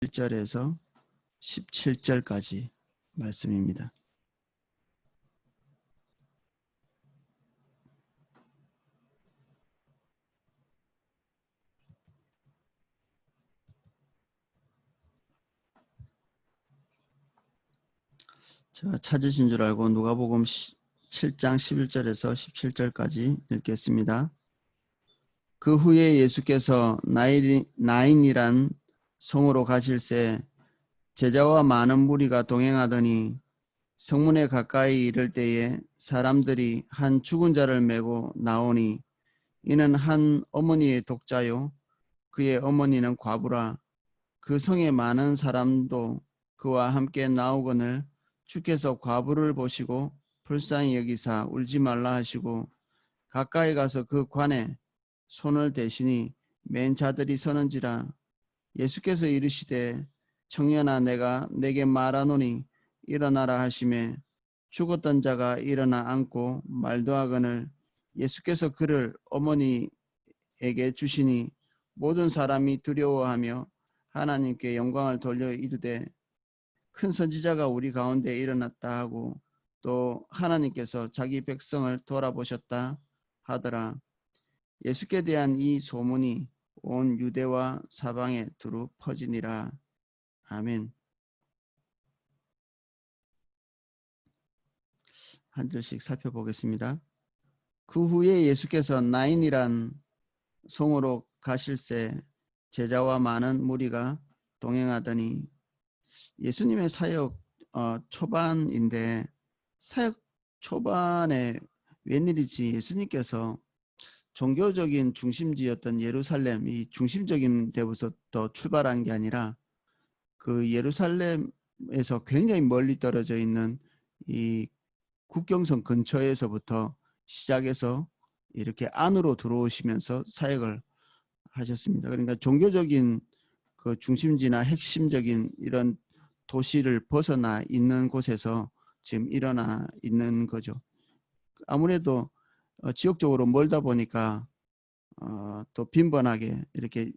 1절에서 17절까지 말씀입니다. 자, 찾으신 줄 알고 누가복음 7장 11절에서 17절까지 읽겠습니다. 그 후에 예수께서 나인이란 성으로 가실새 제자와 많은 무리가 동행하더니 성문에 가까이 이를 때에 사람들이 한 죽은 자를 메고 나오니 이는 한 어머니의 독자요 그의 어머니는 과부라. 그 성에 많은 사람도 그와 함께 나오거늘 주께서 과부를 보시고 불쌍히 여기사 울지 말라 하시고 가까이 가서 그 관에 손을 대시니 맨 자들이 서는지라. 예수께서 이르시되 청년아 내가 내게 말하노니 일어나라 하시매 죽었던 자가 일어나 앉고 말도 하거늘 예수께서 그를 어머니에게 주시니 모든 사람이 두려워하며 하나님께 영광을 돌려 이르되 큰 선지자가 우리 가운데 일어났다 하고 또 하나님께서 자기 백성을 돌아보셨다 하더라. 예수께 대한 이 소문이 온 유대와 사방에 두루 퍼지니라. 아멘. 한 절씩 살펴보겠습니다. 그 후에 예수께서 나인이란 성으로 가실새 제자와 많은 무리가 동행하더니 예수님의 사역 초반인데 사역 초반에 웬일이지 예수님께서 종교적인 중심지였던 예루살렘 이 중심적인 데부터 출발한 게 아니라 그 예루살렘에서 굉장히 멀리 떨어져 있는 이 국경선 근처에서부터 시작해서 이렇게 안으로 들어오시면서 사역을 하셨습니다. 그러니까 종교적인 그 중심지나 핵심적인 이런 도시를 벗어나 있는 곳에서 지금 일어나 있는 거죠. 아무래도 지역적으로 멀다 보니까 또 빈번하게 이렇게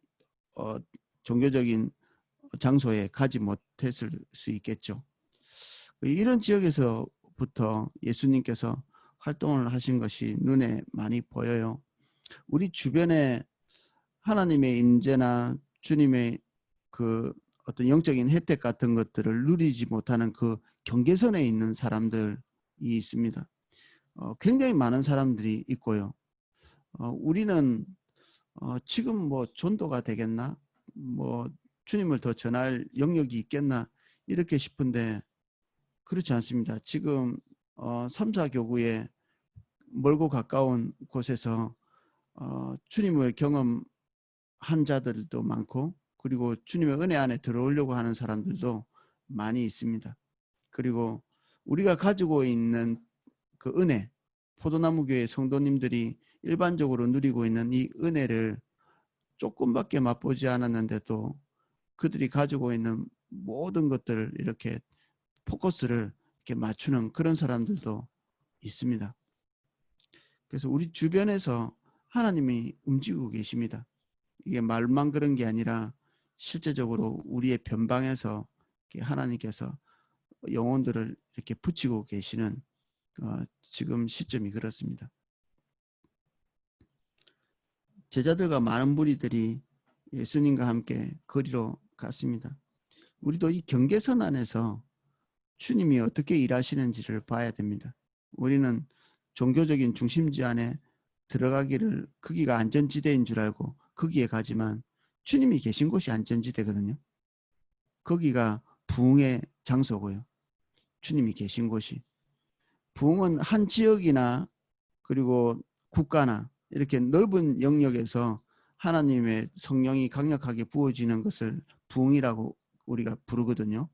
종교적인 장소에 가지 못했을 수 있겠죠. 이런 지역에서부터 예수님께서 활동을 하신 것이 눈에 많이 보여요. 우리 주변에 하나님의 임재나 주님의 그 어떤 영적인 혜택 같은 것들을 누리지 못하는 그 경계선에 있는 사람들이 있습니다. 굉장히 많은 사람들이 있고요. 우리는 지금 뭐 전도가 되겠나? 뭐 주님을 더 전할 영역이 있겠나? 이렇게 싶은데 그렇지 않습니다. 지금 3, 4교구에 멀고 가까운 곳에서 주님을 경험한 자들도 많고 그리고 주님의 은혜 안에 들어오려고 하는 사람들도 많이 있습니다. 그리고 우리가 가지고 있는 그 은혜, 포도나무교회 성도님들이 일반적으로 누리고 있는 이 은혜를 조금밖에 맛보지 않았는데도 그들이 가지고 있는 모든 것들을 이렇게 포커스를 이렇게 맞추는 그런 사람들도 있습니다. 그래서 우리 주변에서 하나님이 움직이고 계십니다. 이게 말만 그런 게 아니라 실제적으로 우리의 변방에서 하나님께서 영혼들을 이렇게 붙이고 계시는 지금 시점이 그렇습니다. 제자들과 많은 무리들이 예수님과 함께 거리로 갔습니다. 우리도 이 경계선 안에서 주님이 어떻게 일하시는지를 봐야 됩니다. 우리는 종교적인 중심지 안에 들어가기를 거기가 안전지대인 줄 알고 거기에 가지만 주님이 계신 곳이 안전지대거든요. 거기가 부흥의 장소고요. 주님이 계신 곳이. 부흥은 한 지역이나 그리고 국가나 이렇게 넓은 영역에서 하나님의 성령이 강력하게 부어지는 것을 부흥이라고 우리가 부르거든요.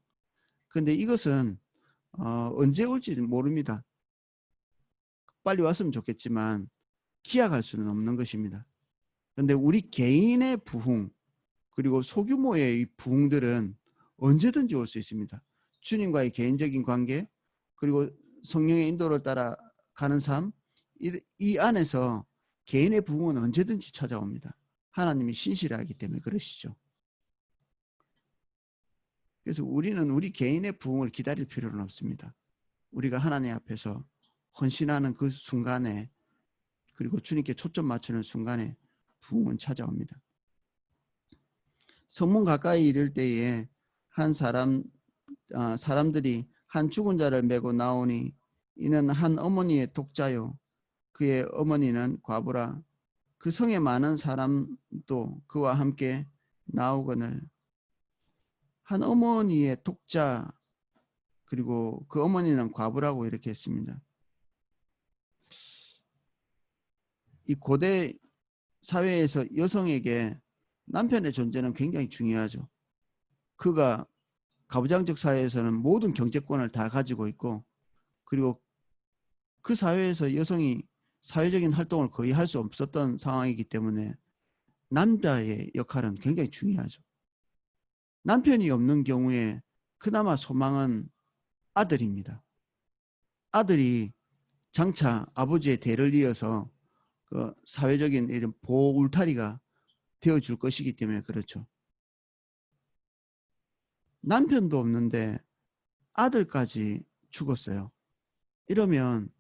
그런데 이것은 언제 올지 모릅니다. 빨리 왔으면 좋겠지만 기약할 수는 없는 것입니다. 그런데 우리 개인의 부흥 그리고 소규모의 부흥들은 언제든지 올 수 있습니다. 주님과의 개인적인 관계 그리고 성령의 인도를 따라 가는 삶 이 안에서 개인의 부흥은 언제든지 찾아옵니다. 하나님이 신실하기 때문에 그러시죠. 그래서 우리는 우리 개인의 부흥을 기다릴 필요는 없습니다. 우리가 하나님 앞에서 헌신하는 그 순간에, 그리고 주님께 초점 맞추는 순간에 부흥은 찾아옵니다. 성문 가까이 이를 때에 한 사람들이 한 죽은 자를 메고 나오니 이는 한 어머니의 독자요 그의 어머니는 과부라. 그 성에 많은 사람도 그와 함께 나오거늘. 한 어머니의 독자, 그리고 그 어머니는 과부라고 이렇게 했습니다. 이 고대 사회에서 여성에게 남편의 존재는 굉장히 중요하죠. 그가 가부장적 사회에서는 모든 경제권을 다 가지고 있고, 그리고 그 사회에서 여성이 사회적인 활동을 거의 할 수 없었던 상황이기 때문에 남자의 역할은 굉장히 중요하죠. 남편이 없는 경우에 그나마 소망은 아들입니다. 아들이 장차 아버지의 대를 이어서 그 사회적인 이런 보호 울타리가 되어줄 것이기 때문에 그렇죠. 남편도 없는데 아들까지 죽었어요. 이러면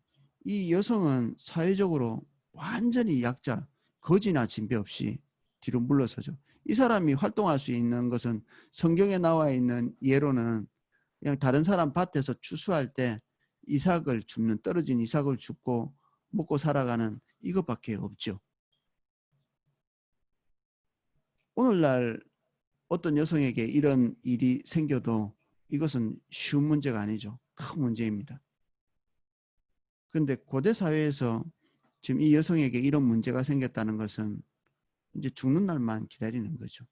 이 여성은 사회적으로 완전히 약자, 거지나 진배 없이 뒤로 물러서죠. 이 사람이 활동할 수 있는 것은 성경에 나와 있는 예로는 그냥 다른 사람 밭에서 추수할 때 이삭을 줍는, 떨어진 이삭을 줍고 먹고 살아가는 이것밖에 없죠. 오늘날 어떤 여성에게 이런 일이 생겨도 이것은 쉬운 문제가 아니죠. 큰 문제입니다. 그런데 고대 사회에서 지금 이 여성에게 이런 문제가 생겼다는 것은 이제 죽는 날만 기다리는 거죠.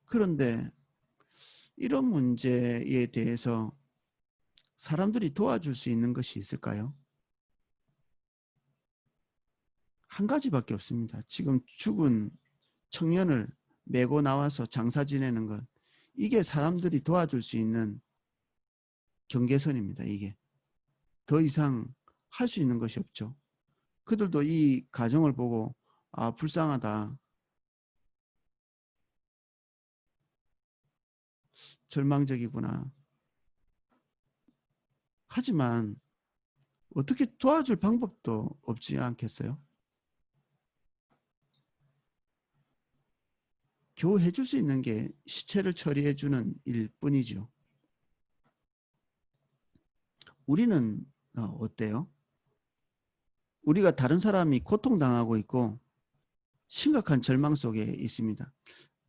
그런데 이런 문제에 대해서 사람들이 도와줄 수 있는 것이 있을까요? 한 가지밖에 없습니다. 지금 죽은 청년을 메고 나와서 장사 지내는 것, 이게 사람들이 도와줄 수 있는 경계선입니다. 이게 더 이상 할 수 있는 것이 없죠. 그들도 이 가정을 보고 아, 불쌍하다, 절망적이구나. 하지만 어떻게 도와줄 방법도 없지 않겠어요? 겨우 해줄 수 있는 게 시체를 처리해 주는 일뿐이죠. 우리는 어때요? 우리가 다른 사람이 고통당하고 있고 심각한 절망 속에 있습니다.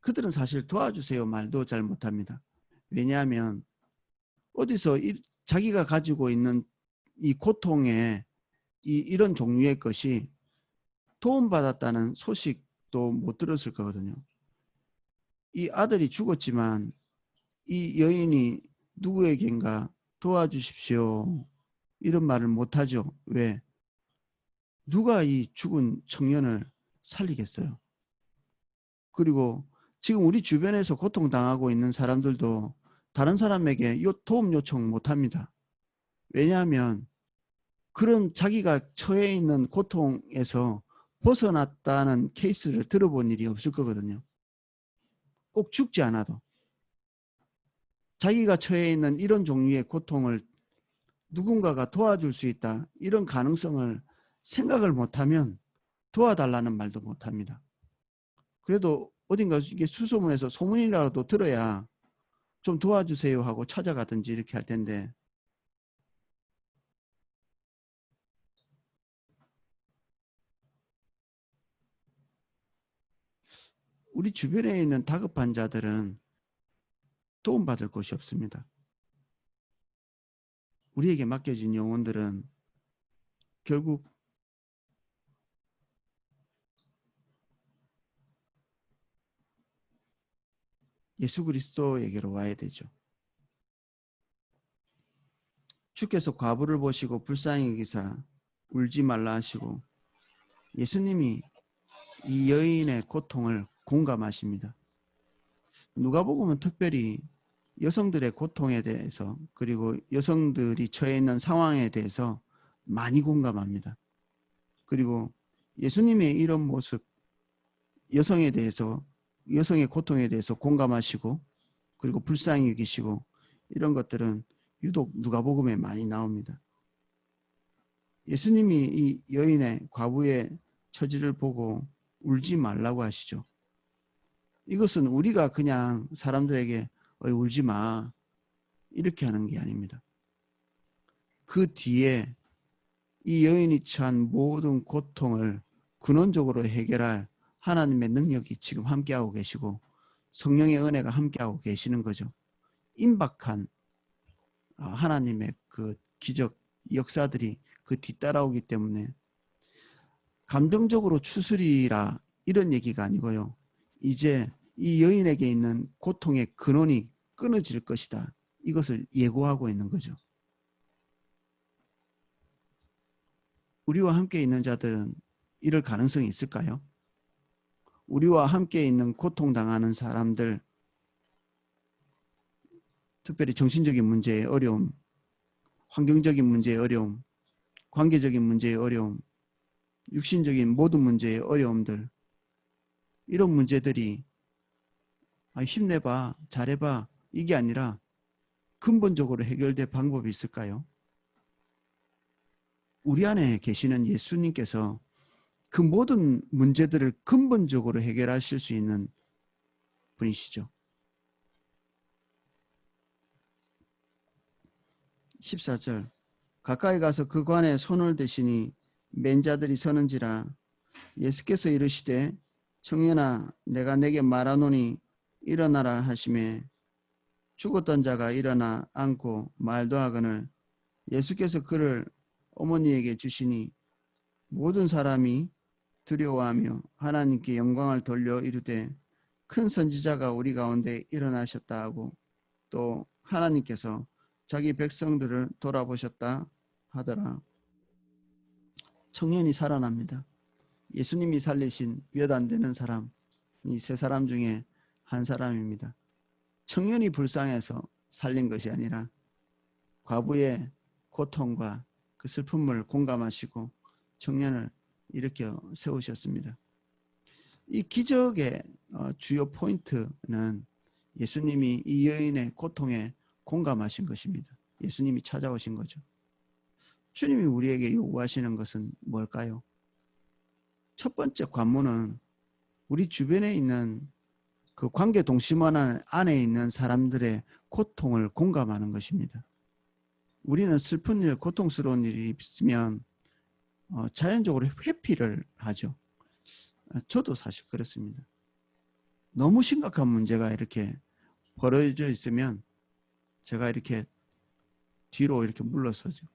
그들은 사실 도와주세요 말도 잘 못합니다. 왜냐하면 어디서 자기가 가지고 있는 이 고통에 이런 종류의 것이 도움받았다는 소식도 못 들었을 거거든요. 이 아들이 죽었지만 이 여인이 누구에겐가 도와주십시오 이런 말을 못하죠. 왜? 누가 이 죽은 청년을 살리겠어요? 그리고 지금 우리 주변에서 고통당하고 있는 사람들도 다른 사람에게 도움 요청 못합니다. 왜냐하면 그런 자기가 처해 있는 고통에서 벗어났다는 케이스를 들어본 일이 없을 거거든요. 꼭 죽지 않아도 자기가 처해 있는 이런 종류의 고통을 누군가가 도와줄 수 있다, 이런 가능성을 생각을 못하면 도와달라는 말도 못합니다. 그래도 어딘가 이게 수소문에서 소문이라도 들어야 좀 도와주세요 하고 찾아가든지 이렇게 할 텐데, 우리 주변에 있는 다급한 자들은 도움받을 곳이 없습니다. 우리에게 맡겨진 영혼들은 결국 예수 그리스도에게로 와야 되죠. 주께서 과부를 보시고 불쌍히 여기사 울지 말라 하시고 예수님이 이 여인의 고통을 공감하십니다. 누가복음은 특별히 여성들의 고통에 대해서, 그리고 여성들이 처해 있는 상황에 대해서 많이 공감합니다. 그리고 예수님의 이런 모습, 여성에 대해서 여성의 고통에 대해서 공감하시고 그리고 불쌍히 여기시고 이런 것들은 유독 누가복음에 많이 나옵니다. 예수님이 이 여인의 과부의 처지를 보고 울지 말라고 하시죠. 이것은 우리가 그냥 사람들에게 울지 마 이렇게 하는 게 아닙니다. 그 뒤에 이 여인이 처한 모든 고통을 근원적으로 해결할 하나님의 능력이 지금 함께하고 계시고 성령의 은혜가 함께하고 계시는 거죠. 임박한 하나님의 그 기적 역사들이 그 뒤따라오기 때문에 감정적으로 추스리라 이런 얘기가 아니고요. 이제 이 여인에게 있는 고통의 근원이 끊어질 것이다. 이것을 예고하고 있는 거죠. 우리와 함께 있는 자들은 이럴 가능성이 있을까요? 우리와 함께 있는 고통당하는 사람들, 특별히 정신적인 문제의 어려움, 환경적인 문제의 어려움, 관계적인 문제의 어려움, 육신적인 모든 문제의 어려움들, 이런 문제들이 힘내봐, 잘해봐 이게 아니라 근본적으로 해결될 방법이 있을까요? 우리 안에 계시는 예수님께서 그 모든 문제들을 근본적으로 해결하실 수 있는 분이시죠. 14절 가까이 가서 그 관에 손을 대시니 맨 자들이 서는지라 예수께서 이르시되 청년아 내가 내게 말하노니 일어나라 하시매 죽었던 자가 일어나 앉고 말도 하거늘 예수께서 그를 어머니에게 주시니 모든 사람이 두려워하며 하나님께 영광을 돌려 이르되 큰 선지자가 우리 가운데 일어나셨다 하고 또 하나님께서 자기 백성들을 돌아보셨다 하더라. 청년이 살아납니다. 예수님이 살리신 몇 안 되는 사람, 이 세 사람 중에 한 사람입니다. 청년이 불쌍해서 살린 것이 아니라 과부의 고통과 그 슬픔을 공감하시고 청년을 일으켜 세우셨습니다. 이 기적의 주요 포인트는 예수님이 이 여인의 고통에 공감하신 것입니다. 예수님이 찾아오신 거죠. 주님이 우리에게 요구하시는 것은 뭘까요? 첫 번째 관문은 우리 주변에 있는 그 관계 동심원 안에 있는 사람들의 고통을 공감하는 것입니다. 우리는 슬픈 일, 고통스러운 일이 있으면 자연적으로 회피를 하죠. 저도 사실 그렇습니다. 너무 심각한 문제가 이렇게 벌어져 있으면 제가 이렇게 뒤로 이렇게 물러서죠.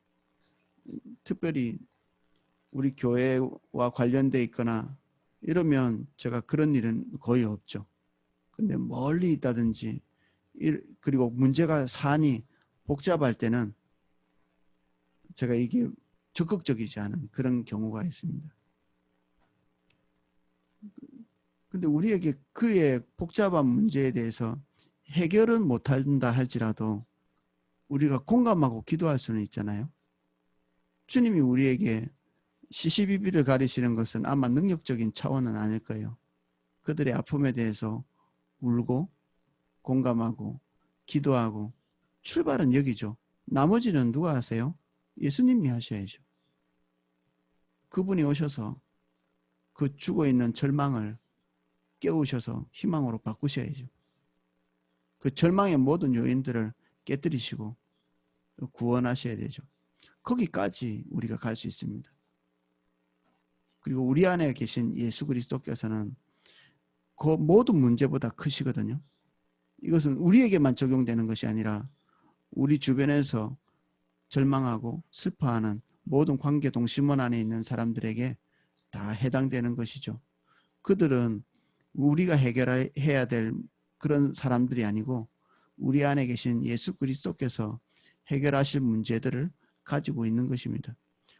특별히 우리 교회와 관련돼 있거나 이러면 제가 그런 일은 거의 없죠. 근데 멀리 있다든지 그리고 문제가 사안이 복잡할 때는 제가 이게 적극적이지 않은 그런 경우가 있습니다. 근데 우리에게 그의 복잡한 문제에 대해서 해결은 못한다 할지라도 우리가 공감하고 기도할 수는 있잖아요. 주님이 우리에게 시시비비를 가리시는 것은 아마 능력적인 차원은 아닐 거예요. 그들의 아픔에 대해서 울고 공감하고 기도하고 출발은 여기죠. 나머지는 누가 하세요? 예수님이 하셔야죠. 그분이 오셔서 그 죽어있는 절망을 깨우셔서 희망으로 바꾸셔야죠. 그 절망의 모든 요인들을 깨뜨리시고 구원하셔야 되죠. 거기까지 우리가 갈 수 있습니다. 그리고 우리 안에 계신 예수 그리스도께서는 그 모든 문제보다 크시거든요. 이것은 우리에게만 적용되는 것이 아니라 우리 주변에서 절망하고 슬퍼하는 모든 관계 동심원 안에 있는 사람들에게 다 해당되는 것이죠. 그들은 우리가 해결해야 될 그런 사람들이 아니고 우리 안에 계신 예수 그리스도께서 해결하실 문제들을 가지고 있는 것입니다.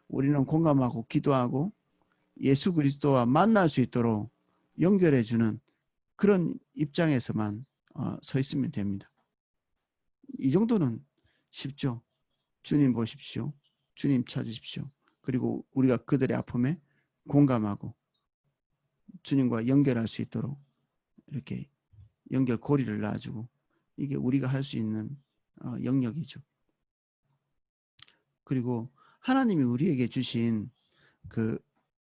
우리는 공감하고 기도하고 예수 그리스도와 만날 수 있도록 연결해주는 그런 입장에서만 서 있으면 됩니다. 이 정도는 쉽죠. 주님 보십시오. 주님 찾으십시오. 그리고 우리가 그들의 아픔에 공감하고 주님과 연결할 수 있도록 이렇게 연결고리를 놔주고, 이게 우리가 할 수 있는 영역이죠. 그리고 하나님이 우리에게 주신 그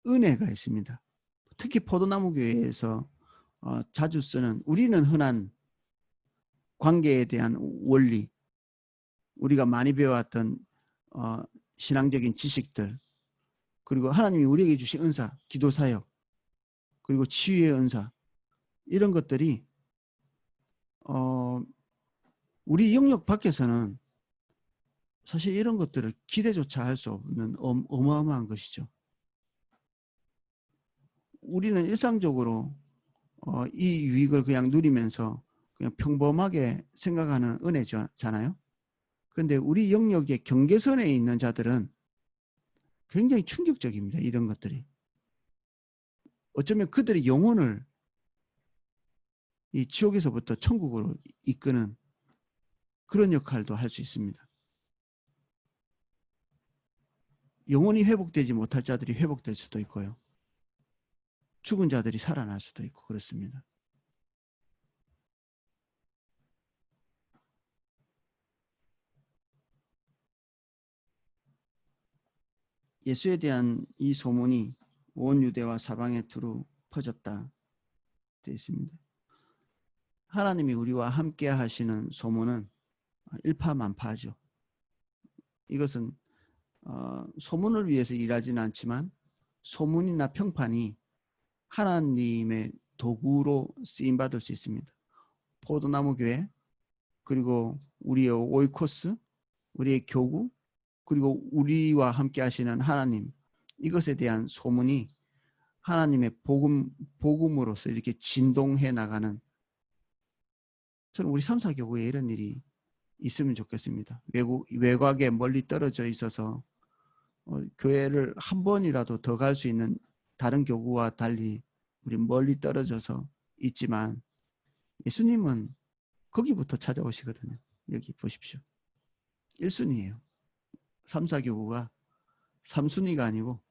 은혜가 있습니다. 특히 포도나무 교회에서 자주 쓰는, 우리는 흔한 관계에 대한 원리, 우리가 많이 배워왔던 신앙적인 지식들, 그리고 하나님이 우리에게 주신 은사, 기도사역, 그리고 치유의 은사, 이런 것들이 우리 영역 밖에서는 사실 이런 것들을 기대조차 할 수 없는 어마어마한 것이죠. 우리는 일상적으로 이 유익을 그냥 누리면서 그냥 평범하게 생각하는 은혜잖아요. 그런데 우리 영역의 경계선에 있는 자들은 굉장히 충격적입니다. 이런 것들이. 어쩌면 그들의 영혼을 이 지옥에서부터 천국으로 이끄는 그런 역할도 할 수 있습니다. 영혼이 회복되지 못할 자들이 회복될 수도 있고요. 죽은 자들이 살아날 수도 있고 그렇습니다. 예수에 대한 이 소문이 온 유대와 사방에 두루 퍼졌다 되어 있습니다. 하나님이 우리와 함께 하시는 소문은 일파만파죠. 이것은 소문을 위해서 일하지는 않지만 소문이나 평판이 하나님의 도구로 쓰임받을 수 있습니다. 포도나무 교회, 그리고 우리의 오이코스, 우리의 교구, 그리고 우리와 함께 하시는 하나님, 이것에 대한 소문이 하나님의 복음으로서 이렇게 진동해 나가는, 저는 우리 삼사교구에 이런 일이 있으면 좋겠습니다. 외곽에 멀리 떨어져 있어서 교회를 한 번이라도 더 갈 수 있는 다른 교구와 달리 우리 멀리 떨어져서 있지만 예수님은 거기부터 찾아오시거든요. 여기 보십시오. 1순위예요. 3, 4교구가 3순위가 아니고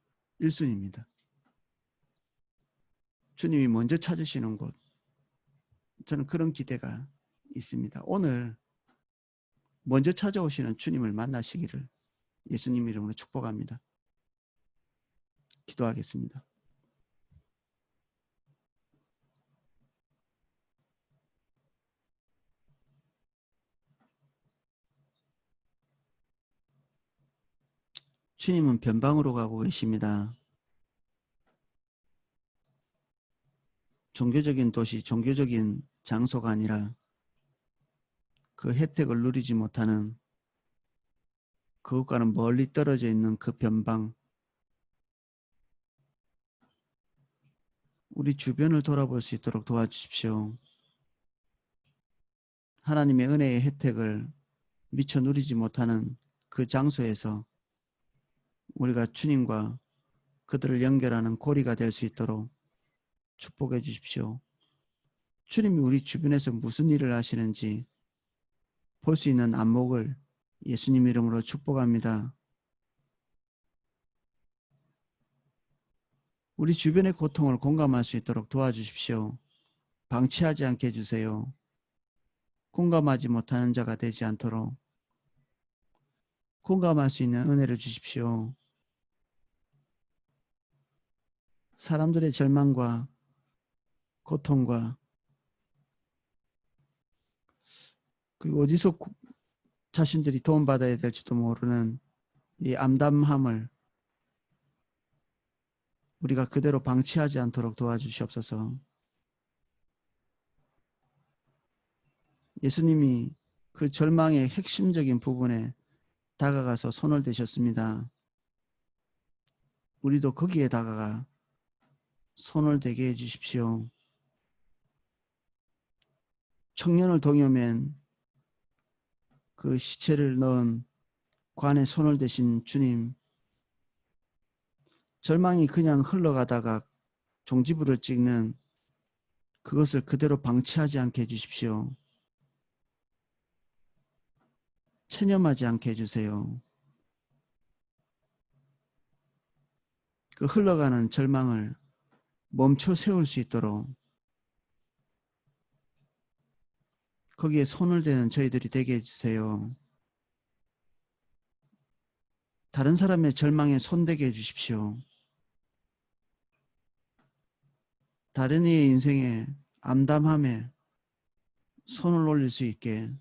1순위입니다. 주님이 먼저 찾으시는 곳, 저는 그런 기대가 있습니다. 오늘 먼저 찾아오시는 주님을 만나시기를 예수님 이름으로 축복합니다. 기도하겠습니다. 주님은 변방으로 가고 계십니다. 종교적인 도시, 종교적인 장소가 아니라 그 혜택을 누리지 못하는, 그것과는 멀리 떨어져 있는 그 변방, 우리 주변을 돌아볼 수 있도록 도와주십시오. 하나님의 은혜의 혜택을 미처 누리지 못하는 그 장소에서 우리가 주님과 그들을 연결하는 고리가 될 수 있도록 축복해 주십시오. 주님이 우리 주변에서 무슨 일을 하시는지 볼 수 있는 안목을 예수님 이름으로 축복합니다. 우리 주변의 고통을 공감할 수 있도록 도와주십시오. 방치하지 않게 해주세요. 공감하지 못하는 자가 되지 않도록 공감할 수 있는 은혜를 주십시오. 사람들의 절망과 고통과, 그리고 어디서 자신들이 도움받아야 될지도 모르는 이 암담함을 우리가 그대로 방치하지 않도록 도와주시옵소서. 예수님이 그 절망의 핵심적인 부분에 다가가서 손을 대셨습니다. 우리도 거기에 다가가 손을 대게 해주십시오. 청년을 동여맨 그 시체를 넣은 관에 손을 대신 주님, 절망이 그냥 흘러가다가 종지부를 찍는 그것을 그대로 방치하지 않게 해주십시오. 체념하지 않게 해주세요. 그 흘러가는 절망을 멈춰 세울 수 있도록 거기에 손을 대는 저희들이 되게 해주세요. 다른 사람의 절망에 손대게 해주십시오. 다른 이의 인생에 암담함에 손을 올릴 수 있게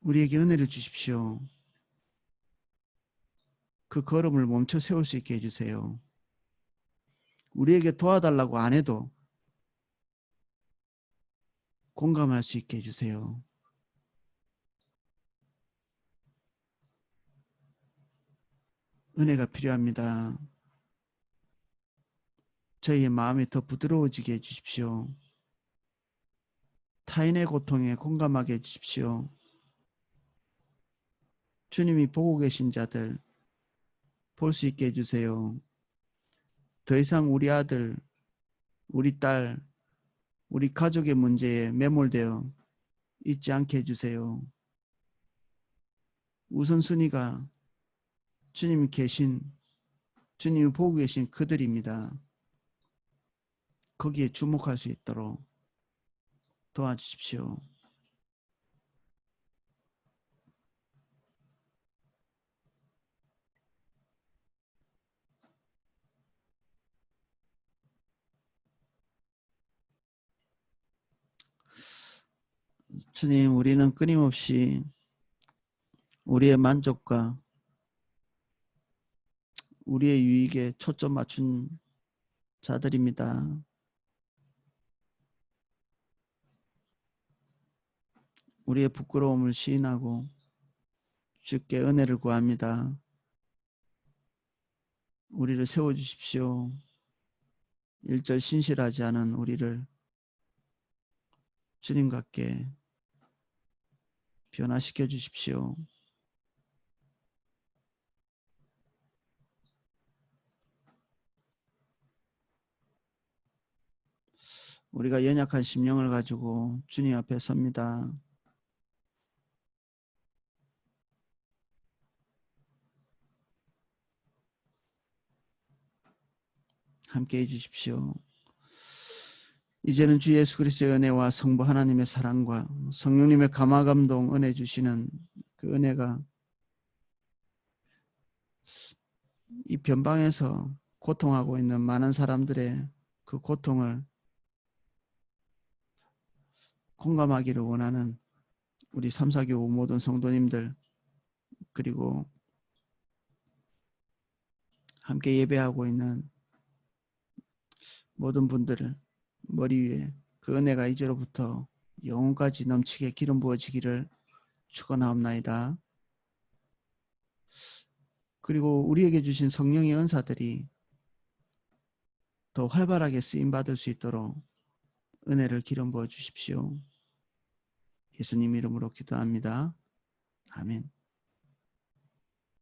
우리에게 은혜를 주십시오. 그 걸음을 멈춰 세울 수 있게 해주세요. 우리에게 도와달라고 안 해도 공감할 수 있게 해주세요. 은혜가 필요합니다. 저희의 마음이 더 부드러워지게 해주십시오. 타인의 고통에 공감하게 해주십시오. 주님이 보고 계신 자들 볼 수 있게 해주세요. 더 이상 우리 아들, 우리 딸, 우리 가족의 문제에 매몰되어 있지 않게 해주세요. 우선순위가 주님이 주님이 보고 계신 그들입니다. 거기에 주목할 수 있도록 도와주십시오. 주님, 우리는 끊임없이 우리의 만족과 우리의 유익에 초점 맞춘 자들입니다. 우리의 부끄러움을 시인하고 주께 은혜를 구합니다. 우리를 세워주십시오. 일절 신실하지 않은 우리를 주님 같게 변화시켜 주십시오. 우리가 연약한 심령을 가지고 주님 앞에 섭니다. 함께 해주십시오. 이제는 주 예수 그리스도의 은혜와 성부 하나님의 사랑과 성령님의 감화감동 은혜 주시는 그 은혜가 이 변방에서 고통하고 있는 많은 사람들의 그 고통을 공감하기를 원하는 우리 삼사교우 모든 성도님들, 그리고 함께 예배하고 있는 모든 분들을 머리 위에 그 은혜가 이제로부터 영혼까지 넘치게 기름 부어지기를 축원하옵나이다. 그리고 우리에게 주신 성령의 은사들이 더 활발하게 쓰임받을 수 있도록 은혜를 기름 부어 주십시오. 예수님 이름으로 기도합니다. 아멘.